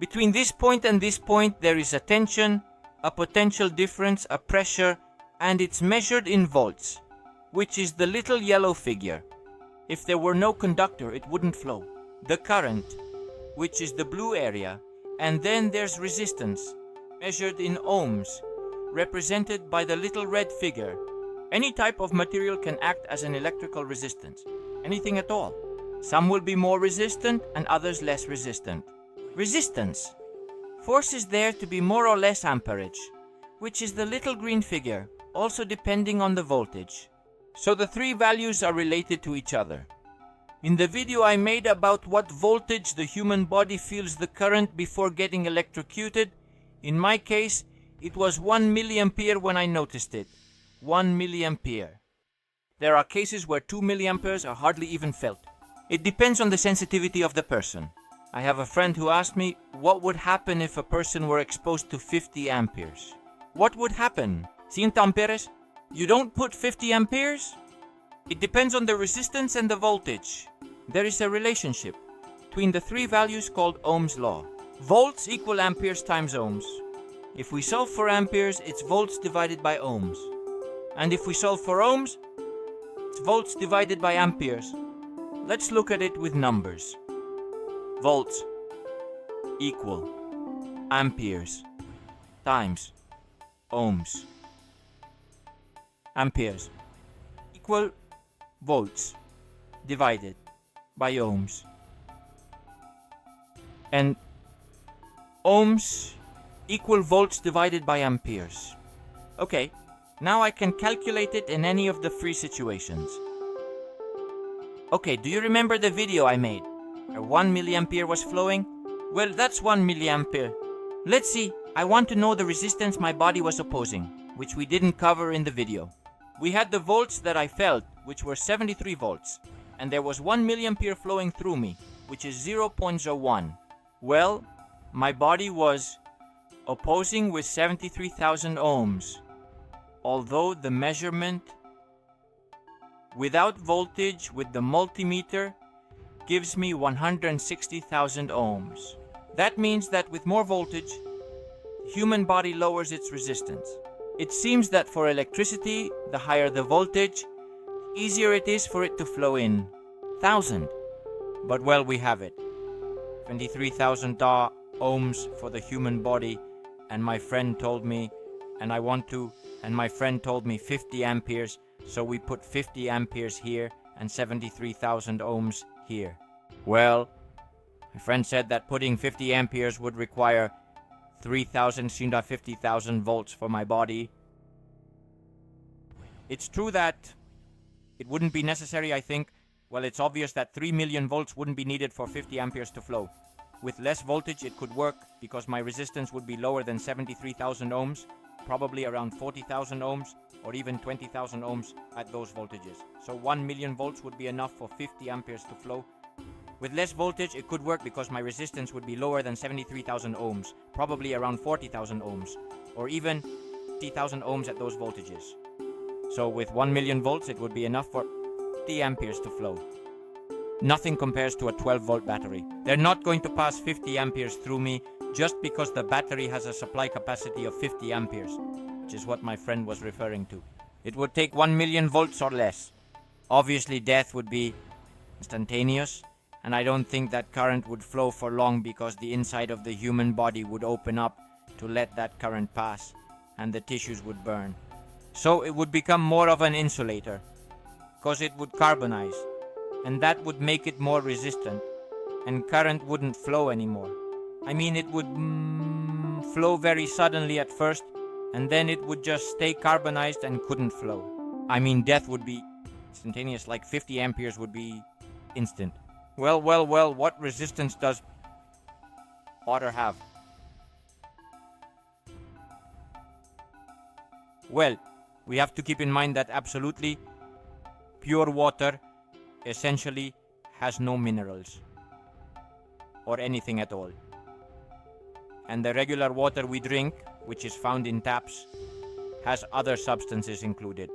Between this point and this point there is a tension, a potential difference, a pressure, and it's measured in volts, which is the little yellow figure. If there were no conductor, it wouldn't flow. The current, which is the blue area, and then there's resistance, measured in ohms, represented by the little red figure. Any type of material can act as an electrical resistance, anything at all. Some will be more resistant and others less resistant. Resistance. Force is there to be more or less amperage, which is the little green figure, also depending on the voltage. So the three values are related to each other. In the video I made about what voltage the human body feels the current before getting electrocuted, in my case, it was 1 milliampere when I noticed it. 1 milliampere. There are cases where 2 milliamperes are hardly even felt. It depends on the sensitivity of the person. I have a friend who asked me what would happen if a person were exposed to 50 amperes. What would happen? 100 amperes? You don't put 50 amperes? It depends on the resistance and the voltage. There is a relationship between the three values called Ohm's law. Volts equal amperes times ohms. If we solve for amperes, it's volts divided by ohms. And if we solve for ohms, it's volts divided by amperes. Let's look at it with numbers. Volts equal amperes times ohms. Amperes equal volts divided by ohms. And ohms equal volts divided by amperes. Okay, now I can calculate it in any of the three situations. Okay, do you remember the video I made where 1 milliampere was flowing? Well, that's 1 milliampere. Let's see, I want to know the resistance my body was opposing, which we didn't cover in the video. We had the volts that I felt, which were 73 volts, and there was 1 milliampere flowing through me, which is 0.01. Well, my body was opposing with 73,000 ohms, although the measurement without voltage with the multimeter gives me 160,000 ohms. That means that with more voltage, the human body lowers its resistance. It seems that for electricity, the higher the voltage, the easier it is for it to flow in. 1,000. But well, we have it. 23,000 ohms for the human body, and my friend told me, my friend told me 50 amperes, so we put 50 amperes here and 73,000 ohms here. Well, my friend said that putting 50 amperes would require 3,050,000 volts for my body. It's true that it wouldn't be necessary, I think. Well, it's obvious that 3 million volts wouldn't be needed for 50 amperes to flow. With less voltage, it could work because my resistance would be lower than 73,000 ohms, probably around 40,000 ohms or even 20,000 ohms at those voltages. So 1 million volts would be enough for 50 amperes to flow. With less voltage, it could work because my resistance would be lower than 73,000 ohms, probably around 40,000 ohms, or even 50,000 ohms at those voltages. So with 1 million volts, it would be enough for 50 amperes to flow. Nothing compares to a 12-volt battery. They're not going to pass 50 amperes through me just because the battery has a supply capacity of 50 amperes, which is what my friend was referring to. It would take 1 million volts or less. Obviously, death would be instantaneous, and I don't think that current would flow for long because the inside of the human body would open up to let that current pass, and the tissues would burn. So it would become more of an insulator, because it would carbonize, and that would make it more resistant, and current wouldn't flow anymore. I mean, it would flow very suddenly at first, and then it would just stay carbonized and couldn't flow. I mean, death would be instantaneous, like 50 amperes would be instant. Well, what resistance does water have? Well, we have to keep in mind that absolutely pure water essentially has no minerals or anything at all. And the regular water we drink, which is found in taps, has other substances included.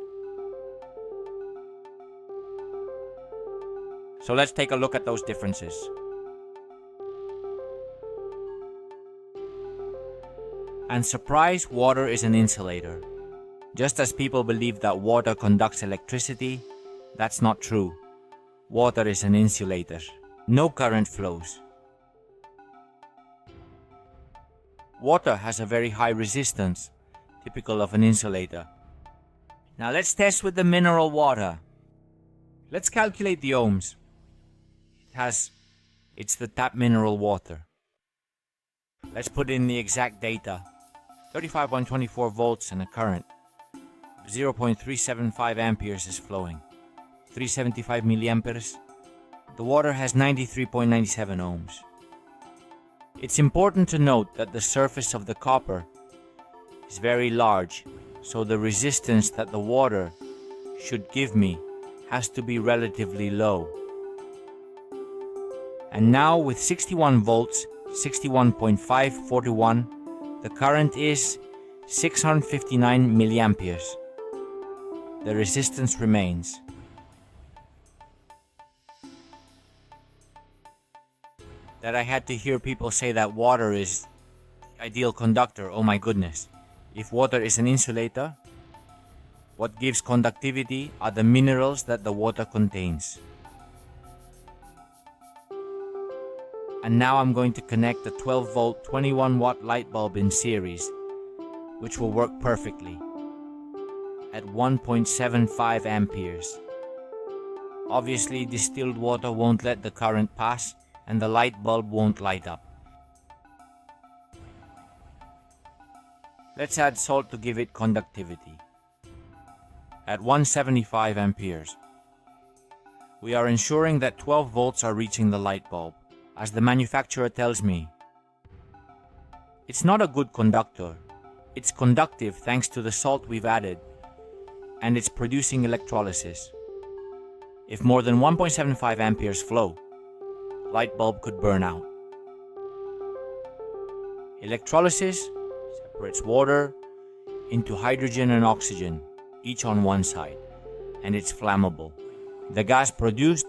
So let's take a look at those differences. And surprise, water is an insulator. Just as people believe that water conducts electricity, that's not true. Water is an insulator. No current flows. Water has a very high resistance, typical of an insulator. Now let's test with the mineral water. Let's calculate the ohms. It's the tap mineral water. Let's put in the exact data. 35.24 volts and a current. 0.375 amperes is flowing. 375 milliamperes. The water has 93.97 ohms. It's important to note that the surface of the copper is very large, so the resistance that the water should give me has to be relatively low. And now with 61 volts, 61.541, the current is 659 milliamperes. The resistance remains. That I had to hear people say that water is the ideal conductor, oh my goodness. If water is an insulator, what gives conductivity are the minerals that the water contains. And now I'm going to connect the 12 volt 21 watt light bulb in series, which will work perfectly at 1.75 amperes. Obviously, distilled water won't let the current pass and the light bulb won't light up. Let's add salt to give it conductivity. At 175 amperes. We are ensuring that 12 volts are reaching the light bulb, as the manufacturer tells me. It's not a good conductor. It's conductive thanks to the salt we've added, and it's producing electrolysis. If more than 1.75 amperes flow, light bulb could burn out. Electrolysis separates water into hydrogen and oxygen, each on one side, and it's flammable. The gas produced